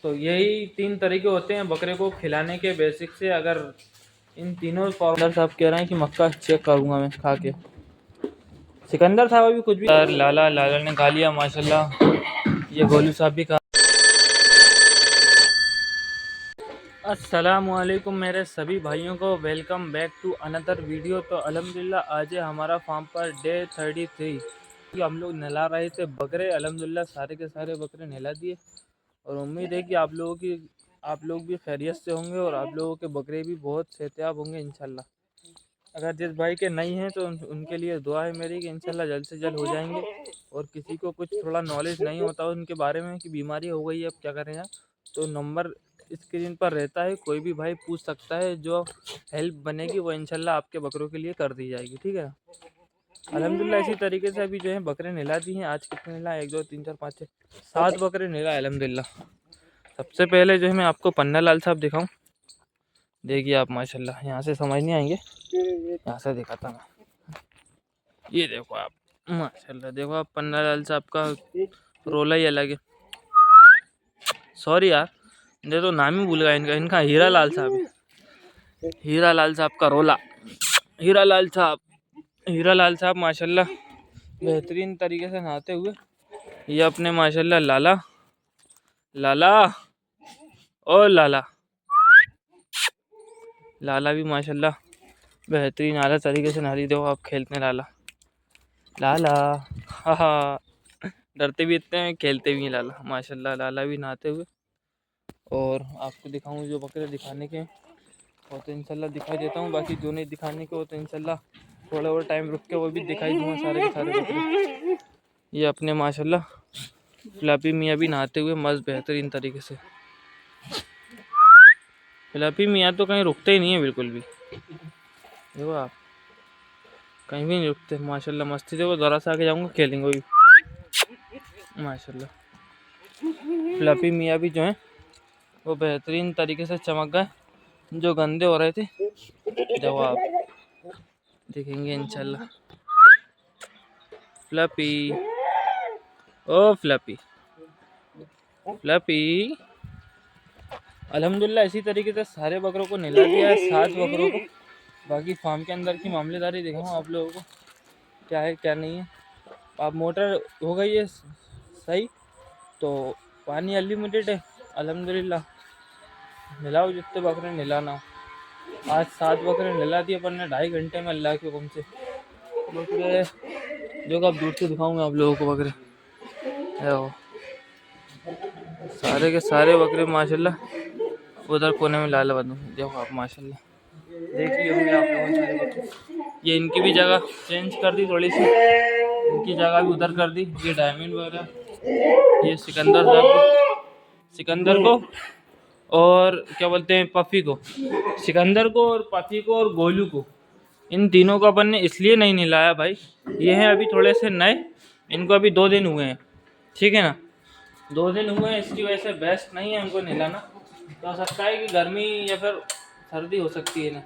तो यही 3 तरीके होते हैं बकरे को खिलाने के बेसिक से। अगर इन तीनों फाउंडर साहब कह रहे हैं कि मक्का चेक करूँगा मैं खा के। सिकंदर साहब अभी कुछ भी लाला ने खा लिया माशाल्लाह। ये गोलू साहब भी खा। अस्सलामुअलैकुम मेरे सभी भाइयों को, welcome back to another video. तो अल्हम्दुलिल्लाह आज है हमारा फार्म पर डे 33। हम लोग नहला रहे थे बकरे। अल्हम्दुलिल्लाह सारे के सारे बकरे नहला दिए और उम्मीद है कि आप लोग भी खैरियत से होंगे और आप लोगों के बकरे भी बहुत सेहतयाब होंगे इंशाल्लाह। अगर जिस भाई के नहीं हैं तो उनके लिए दुआ है मेरी कि इंशाल्लाह जल्द से जल्द हो जाएंगे। और किसी को कुछ थोड़ा नॉलेज नहीं होता उनके बारे में कि बीमारी हो गई है अब क्या करें, तो नंबर स्क्रीन पर रहता है, कोई भी भाई पूछ सकता है। जो हेल्प बनेगी वो इंशाल्लाह आपके बकरों के लिए कर दी जाएगी, ठीक है। अल्हम्दुलिल्लाह इसी तरीके से अभी जो है बकरे नहला दी हैं। आज कितने नहला? 1 2 3 4 5 6 7 बकरे नहला अल्हम्दुलिल्लाह। सबसे पहले जो है मैं आपको पन्ना लाल साहब दिखाऊं। देखिए आप माशाल्लाह, यहाँ से समझ नहीं आएंगे, यहाँ से दिखाता मैं। ये देखो आप माशाल्लाह, देखो आप पन्ना लाल साहब का रोला ही अलग है। सॉरी यार, ये तो नाम ही भूल गया इनका हीरा लाल साहब है। हीरा लाल साहब का रोला। हीरा लाल साहब माशाल्लाह बेहतरीन तरीके से नहाते हुए। ये अपने माशाल्लाह लाला और लाला भी माशाल्लाह बेहतरीन आला तरीके से नहा रही। देखो आप खेलते लाला हाँ, डरते भी इतने हैं, खेलते भी हैं लाला माशाल्लाह। लाला भी नहाते हुए। और आपको दिखाऊं जो बकरे दिखाने के वो तो इंशाल्लाह दिखाई देता हूँ, बाकी जो नहीं दिखाने के वो तो इंशाल्लाह थोड़ा और टाइम रुक के वो भी दिखाई दूँगा सारे के सारे बकरे। ये अपने माशाल्लाह फ्लैपी मियाँ भी नहाते हुए मस्त बेहतरीन तरीके से। फ्लैपी मियाँ तो कहीं रुकते ही नहीं है बिल्कुल भी, देखो आप कहीं भी नहीं रुकते माशाल्लाह। मस्ती देखो, ज़रा सा आगे जाऊँगा खेलेंगे वो भी माशाल्लाह। फ्लैपी मियाँ भी जो है वो बेहतरीन तरीके से चमक गए। जो गंदे हो रहे थे देखो आप देखेंगे इंशाल्लाह। फ्लैपी ओ फ्लैपी अल्हम्दुलिल्लाह इसी तरीके से सारे बकरों को नहला दिया है, 7 बकरों को। बाकी फार्म के अंदर की मामलेदारी दिखाऊँ आप लोगों को क्या है क्या नहीं है। आप मोटर हो गई है सही, तो पानी अनलिमिटेड है अल्हम्दुलिल्लाह। नहलाओ जितने बकरे नहलाना। आज 7 बकरे नहला दिए अपन ने 2.5 घंटे में अल्लाह के हुक्म से। बकरे जो आप दूर से दिखाऊंगा आप लोगों को बकरे सारे के सारे बकरे माशाल्लाह। उधर कोने में लाल बंद देखो आप माशाल्लाह, देखिए होंगे आप लोगों सारे बकरे। ये इनकी भी जगह चेंज कर दी थोड़ी सी, इनकी जगह भी उधर कर दी। ये डायमंड वगैरह, ये सिकंदर को और क्या बोलते हैं पफ़ी को, सिकंदर को और पफ़ी को और गोलू को, इन तीनों को अपन ने इसलिए नहीं नहलाया भाई, ये हैं अभी थोड़े से नए, इनको अभी 2 दिन हुए हैं, ठीक है ना। 2 दिन हुए हैं, इसकी वजह से बेस्ट नहीं है इनको नहलाना। तो हो सकता है कि गर्मी या फिर सर्दी हो सकती है ना,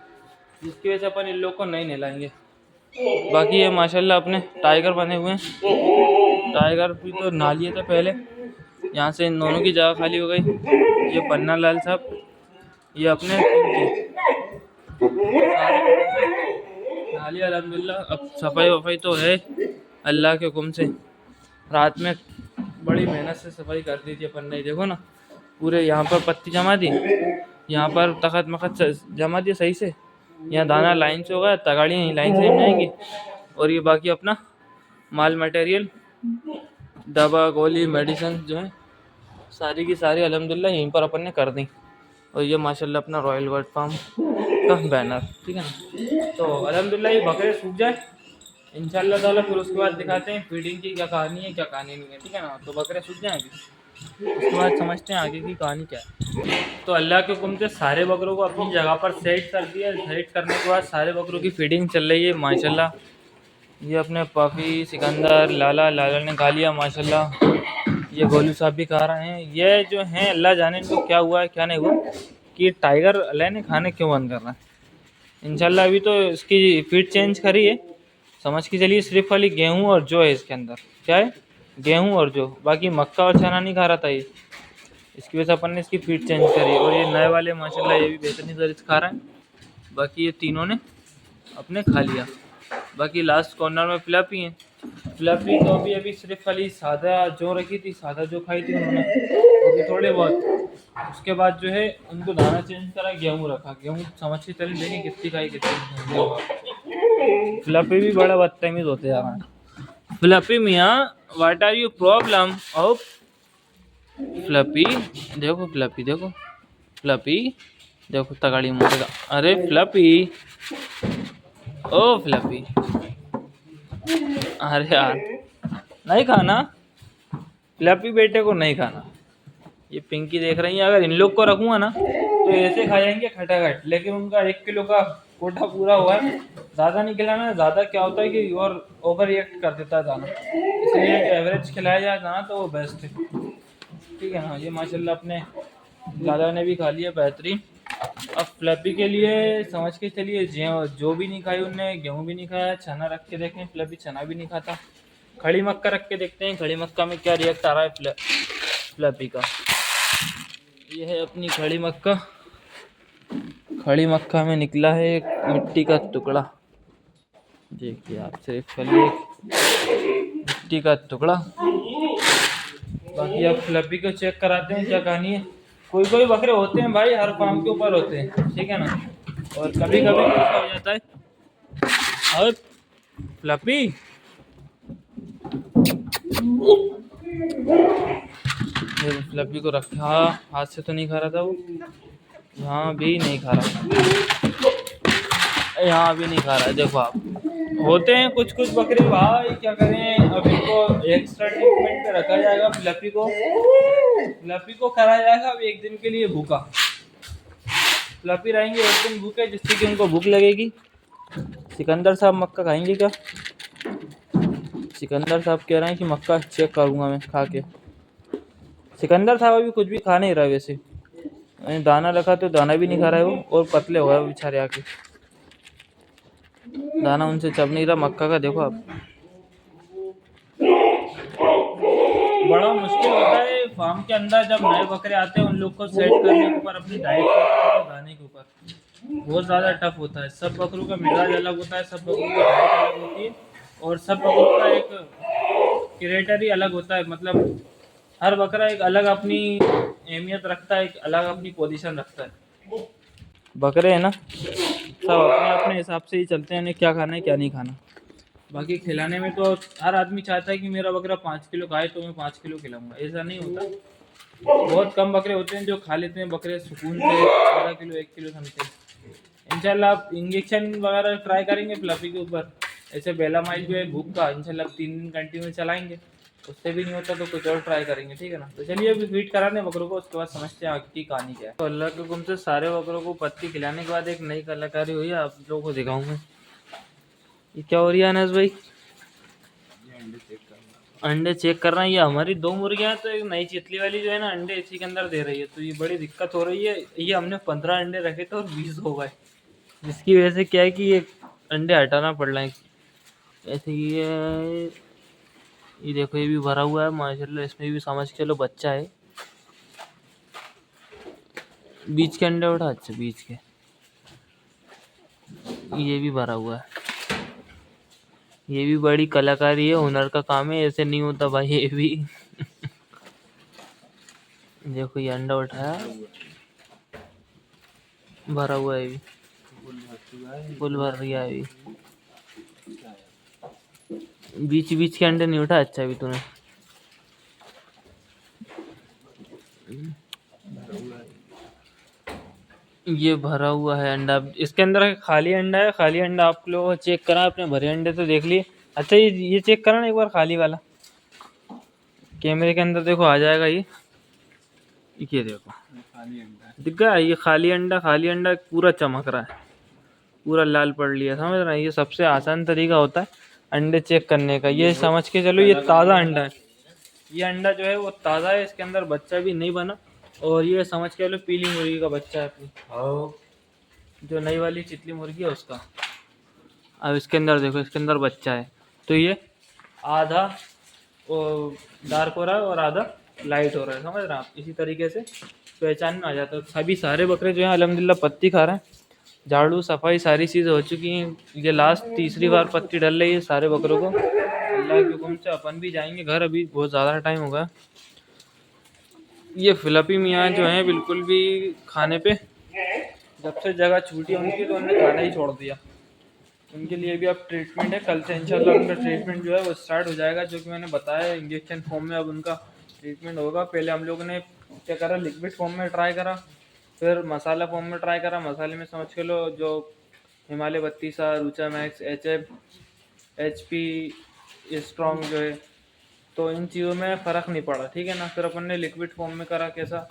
जिसकी वजह से अपन इन लोग को नहीं नहलाएंगे। बाकी ये माशाल्लाह अपने टाइगर बने हुए हैं। टाइगर भी तो नहा लिए थे पहले, यहाँ से इन दोनों की जगह खाली हो गई। ये पन्ना लाल साहब, ये अपने नहा लिया अल्हम्दुलिल्लाह। अब सफाई वफाई तो है अल्लाह के हुक्म से। रात में बड़ी मेहनत से सफाई कर दी थी अपन ने, देखो ना पूरे यहाँ पर पत्ती जमा दी, यहाँ पर तखत मखत जमा दिया सही से, यहाँ दाना लाइन से होगा, तगाड़ियाँ यहीं लाइन से जाएंगी। और ये बाकी अपना माल मटेरियल, दवा गोली मेडिसिन जो है सारी की सारी अल्हम्दुलिल्लाह यहीं पर अपन ने कर दी। और ये माशाल्लाह अपना रॉयल बर्ड फार्म का बैनर, ठीक है ना। तो अल्हम्दुलिल्लाह ये बकरे सूख जाए इंशाल्लाह ताला, फिर उसके बाद दिखाते हैं फीडिंग की क्या कहानी है क्या कहानी नहीं है, ठीक है ना। तो बकरे सूख जाएँ अभी, उसके बाद समझते हैं आगे की कहानी क्या है। तो अल्लाह के हुक्म से सारे बकरों को अपनी जगह पर सेट कर दिया। सेट करने के बाद सारे बकरों की फीडिंग चल रही है माशाल्लाह। ये अपने पफ़ी सिकंदर लाला ने खा लिया माशाल्लाह। ये गोलू साहब भी खा रहे हैं। ये जो हैं अल्लाह जाने इनको क्या हुआ है क्या नहीं हुआ कि टाइगर अल्लाह ने खाने क्यों बंद कर रहा है। इंशाल्लाह अभी तो इसकी फीड चेंज करी है, समझ के चलिए सिर्फ खाली गेहूँ और जौ है इसके अंदर। क्या है? गेहूँ और जौ, बाकी मक्का और चना नहीं खा रहा था ये। इसकी वजह से अपन ने इसकी फीड चेंज करी। और ये नए वाले माशाल्लाह ये भी बेहतरीन तरीके से खा रहे हैं। बाकी ये तीनों ने अपने खा लिया। बाकी लास्ट कॉर्नर में फ्लफी हैं। फ्लफी तो अभी सिर्फ खाली सादा जो रखी थी, सादा जो खाई थी उन्होंने, वो भी थोड़े बहुत। उसके बाद जो है उनको दाना चेंज करा, गेहूँ रखा। गेहूँ समझ के चले देखें कितनी खाई कितनी नहीं। फ्लफी भी बड़ा बदतमीज होते जा रहा है। फ्लफी मियाँ what are you problem? Oh Fluffy देखो, फ्लफी देखो, फ्लफी देखो तगड़ी मुझे। अरे फ्लफी, ओ फ्लफी, अरे यार नहीं खाना, फ्लफी बेटे को नहीं खाना। ये पिंकी देख रही है, अगर इन लोग को रखूंगा ना तो ऐसे खा जाएंगे खटाखट। लेकिन उनका 1 किलो का कोटा पूरा हुआ है। ज़्यादा नहीं खिलाना, ज़्यादा क्या होता है कि और ओवर रिएक्ट कर देता है दाना, इसलिए एवरेज खिलाया जाए दाना तो वो बेस्ट है। ठीक है। हाँ, ये माशाल्लाह अपने दादा ने भी खा लिया, बेहतरीन। अब फ्लफी के लिए समझ के चलिए, जो भी नहीं खाई उनने, गेहूँ भी नहीं खाया। चना रख के देखें, फ्लफी चना भी नहीं खाता। खड़ी मक्का रख के देखते हैं, खड़ी मक्का में क्या रिएक्ट आ रहा है फ्लफी का। ये है अपनी खड़ी मक्का। खड़ी मक्का में निकला है एक मिट्टी का टुकड़ा। देखिए आप, सिर्फ खाली एक मिट्टी का टुकड़ा। बाकी अब फ्लफी को चेक कराते हैं क्या कहानी है। कोई कोई बकरे होते हैं भाई, हर फार्म के ऊपर होते हैं, ठीक है ना। और कभी कभी ऐसा हो जाता है। और फ्लफी फ्लफी को रखा, हाथ से तो नहीं खा रहा था वो, यहाँ भी नहीं खा रहा, यहाँ भी नहीं खा रहा है। देखो आप, होते हैं कुछ कुछ बकरे भाई, क्या करें। अब इनको एक्स्ट्रा ट्रीटमेंट पे रखा जाएगा। फ्लफी को कराया जाएगा अब 1 दिन के लिए भूखा। फ्लफी रहेंगे 1 दिन भूखे, जिससे कि उनको भूख लगेगी। सिकंदर साहब मक्का खाएंगे क्या? सिकंदर साहब कह रहे हैं कि मक्का चेक करूँगा मैं खा के। सिकंदर साहब अभी कुछ भी खा नहीं रहा है वैसे। मैंने दाना रखा तो दाना भी नहीं खा रहा है वो, और पतले हो गए वो बेचारे आके। दाना उनसे चब नहीं रहा मक्का का। देखो आप, बड़ा मुश्किल होता है फार्म के अंदर जब नए बकरे आते हैं उन लोग को सेट करने के ऊपर, अपनी डाइट के ऊपर, दाने के ऊपर। बहुत ज़्यादा टफ होता है। सब बकरों का मिजाज अलग होता है, सब बकरों की डाइट अलग होती है, और सब बकरों का एक क्रिएटर ही अलग होता है। मतलब हर बकरा एक अलग अपनी अहमियत रखता है, एक अलग अपनी पोजीशन रखता है। बकरे है ना, सब अपने अपने हिसाब से ही चलते हैं, उन्हें क्या खाना है क्या नहीं खाना। बाकी खिलाने में तो हर आदमी चाहता है कि मेरा बकरा 5 किलो खाए तो मैं 5 किलो खिलाऊंगा, ऐसा नहीं होता। बहुत कम बकरे होते हैं जो खा लेते हैं बकरे सुकून से आधा किलो 1 किलो समथिंग। इंशाल्लाह आप इंजेक्शन वगैरह ट्राई करेंगे फ्लफी के ऊपर। ऐसे बेलामाइल जो है भूख का, इंशाल्लाह 3 दिन कंटिन्यू चलाएंगे। उससे भी नहीं होता तो कुछ और ट्राई करेंगे, ठीक है ना। तो चलिए अभी फीड कराने बकरों को, उसके बाद समझते हैं आगे की कहानी क्या है। तो अल्लाह के हुक्म से सारे बकरों को पत्ती खिलाने के बाद एक नई कलाकारी हुई है, आप लोगों को दिखाऊंगा। ये क्या हो रही है अनस भाई? अंडे चेक कर रहे हैं। ये हमारी 2 मुर्गियां हैं, तो एक नई चितली वाली जो है ना अंडे इसी के अंदर दे रही है, तो ये बड़ी दिक्कत हो रही है। ये हमने 15 अंडे रखे थे और 20 हो गए, जिसकी वजह से क्या है कि ये अंडे हटाना पड़ रहे हैं। ऐसे ये देखो, ये भी भरा हुआ है माशाल्लाह। इसमें भी समझ के चलो बच्चा है। बीच के अंडे उठा, अच्छा बीच के, ये भी भरा हुआ है। ये भी बड़ी कलाकारी है, हुनर का काम है, ऐसे नहीं होता भाई ये भी। देखो ये अंडा उठाया, भरा हुआ है, भी फुल भर रही है। बीच बीच के अंडे नहीं उठा, अच्छा भी तूने। ये भरा हुआ है अंडा, इसके अंदर खाली अंडा है। खाली अंडा आप लोग चेक करा, अपने भरे अंडे तो देख लिए। अच्छा ये चेक करा ना एक बार खाली वाला, कैमरे के अंदर देखो आ जाएगा ये देखो दिख गया। ये खाली अंडा पूरा चमक रहा है, पूरा लाल पड़ लिया, समझ रहा है। ये सबसे आसान तरीका होता है अंडे चेक करने का। ये समझ के चलो ये ताज़ा अंडा है, ये अंडा जो है वो ताज़ा है, इसके अंदर बच्चा भी नहीं बना। और ये समझ के चलो पीली मुर्गी का बच्चा है अपनी, जो नई वाली चितली मुर्गी है उसका। अब इसके अंदर देखो, इसके अंदर बच्चा है। तो ये आधा डार्क हो रहा है और आधा लाइट हो रहा है, समझ रहे हैं आप। इसी तरीके से पहचान में आ जाता है। सभी सारे बकरे जो हैं अल्हम्दुलिल्लाह पत्ती खा रहे हैं, झाड़ू सफाई सारी चीज़ें हो चुकी हैं। ये लास्ट तीसरी बार पत्ती डल रही है सारे बकरों को। अल्लाह के हुक्म से अपन भी जाएंगे घर, अभी बहुत ज़्यादा टाइम होगा। ये फिलिपी मियाँ जो हैं बिल्कुल भी खाने पे, जब से जगह छूटी उनकी तो उन्होंने खाना ही छोड़ दिया। उनके लिए भी अब ट्रीटमेंट है, कल से इंशाल्लाह उनका ट्रीटमेंट जो है वो स्टार्ट हो जाएगा, जो कि मैंने बताया इंजेक्शन फॉर्म में अब उनका ट्रीटमेंट होगा। पहले हम लोगों ने क्या करा, लिक्विड फॉर्म में ट्राई करा, फिर मसाला फॉर्म में ट्राई करा। मसाले में समझ के लो जो हिमालय 32 रूचा मैक्स HP स्ट्रॉन्ग जो है, तो इन चीज़ों में फ़र्क नहीं पड़ा, ठीक है ना। फिर अपन ने लिक्विड फॉर्म में करा, कैसा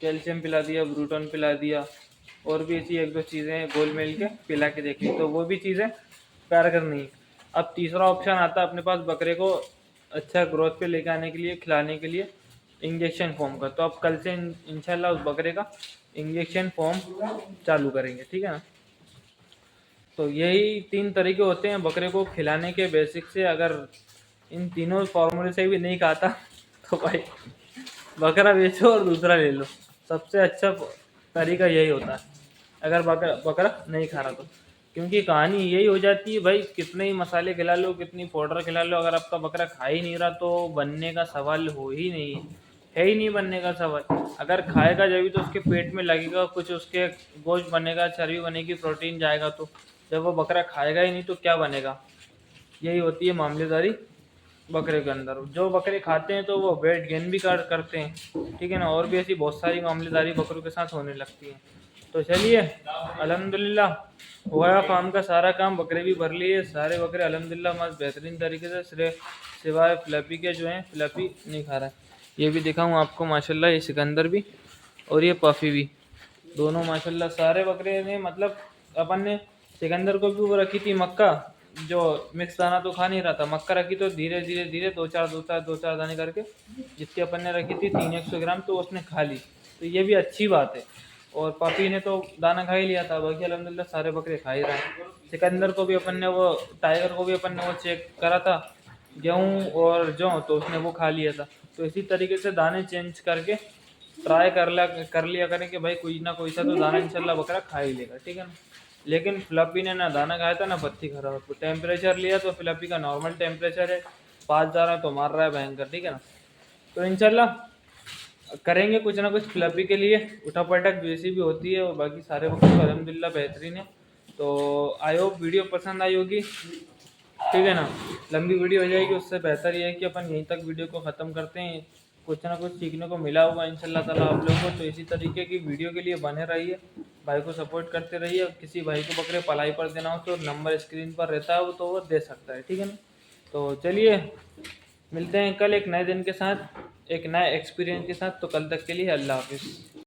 कैल्शियम पिला दिया, ब्रूटन पिला दिया, और भी ऐसी एक दो चीज़ें गोल मेल के पिला के देखी, तो वो भी चीज़ें कारगर नहीं। अब तीसरा ऑप्शन आता है अपने पास बकरे को अच्छा ग्रोथ पे लेके आने के लिए, खिलाने के लिए इंजेक्शन फॉर्म का। तो अब कल से इंशाल्लाह उस बकरे का इंजेक्शन फॉर्म चालू करेंगे, ठीक है ना। तो यही 3 तरीके होते हैं बकरे को खिलाने के बेसिक से। अगर इन तीनों फार्मूले से भी नहीं खाता तो भाई बकरा बेचो और दूसरा ले लो। सबसे अच्छा तरीका यही होता है अगर बकरा बकरा नहीं खा रहा तो। क्योंकि कहानी यही हो जाती है भाई, कितने ही मसाले खिला लो, कितनी पाउडर खिला लो, अगर आपका बकरा खा ही नहीं रहा तो बनने का सवाल हो ही नहीं है ही नहीं बनने का सवाल। अगर खाएगा जब भी तो उसके पेट में लगेगा कुछ, उसके गोश्त बनेगा, चर्बी बनेगी, प्रोटीन जाएगा। तो जब वो बकरा खाएगा ही नहीं तो क्या बनेगा। यही होती है मामलेदारी बकरे के अंदर। जो बकरे खाते हैं तो वो वेट गेन भी करते हैं, ठीक है ना। और भी ऐसी बहुत सारी मामलेदारी बकरों के साथ होने लगती है। तो चलिए अल्हम्दुलिल्लाह हो गया फार्म का सारा काम, बकरे भी भर लिए सारे बकरे अल्हम्दुलिल्लाह मस्त बेहतरीन तरीके से, सिवाय फ्लैपी के जो हैं, फ्लैपी नहीं खा रहा है। ये भी दिखाऊँ आपको माशाल्लाह, ये सिकंदर भी और ये पफ़ी भी, दोनों माशाल्लाह सारे बकरे ने, मतलब अपन ने सिकंदर को भी वो रखी थी मक्का, जो मिक्स दाना तो खा नहीं रहा था, मक्का रखी तो धीरे धीरे धीरे दो चार दाने करके जितनी अपन ने रखी थी 300 ग्राम, तो उसने खा ली। तो ये भी अच्छी बात है। और पापी ने तो दाना खा ही लिया था, बाकी अल्हम्दुलिल्लाह सारे बकरे खा ही रहे हैं। सिकंदर को भी अपन ने वो, टाइगर को भी अपन ने वो चेक करा था गेहूँ और जौ, तो उसने वो खा लिया था। तो इसी तरीके से दाने चेंज करके ट्राई कर लिया करें कि भाई कोई ना कोई सा तो दाना इंशाल्लाह बकरा खा ही लेगा, ठीक है ना। लेकिन फ्लपी ने ना दाना खाया था ना पत्ती खा रहा था। टेम्परेचर लिया तो फ्लपी का नॉर्मल टेम्परेचर है 5 जा रहा है, तो मार रहा है भयंकर, ठीक है ना। तो इंशाल्लाह करेंगे कुछ ना कुछ फ्लपी के लिए, उठा पटक जैसी भी होती है, और बाकी सारे बकरे तो अल्हम्दुलिल्लाह बेहतरीन है। तो आई होप वीडियो पसंद आई होगी, ठीक है ना। लंबी वीडियो हो जाएगी, उससे बेहतर ये है कि अपन यहीं तक वीडियो को ख़त्म करते हैं। कुछ ना कुछ सीखने को मिला होगा इंशाल्लाह ताला आप लोगों को। तो इसी तरीके की वीडियो के लिए बने रहिए, भाई को सपोर्ट करते रहिए। किसी भाई को बकरे पलाई पर देना हो तो नंबर स्क्रीन पर रहता है, वो तो वो दे सकता है, ठीक है ना। तो चलिए मिलते हैं कल एक नए दिन के साथ, एक नए एक्सपीरियंस के साथ। तो कल तक के लिए अल्लाह हाफिज़।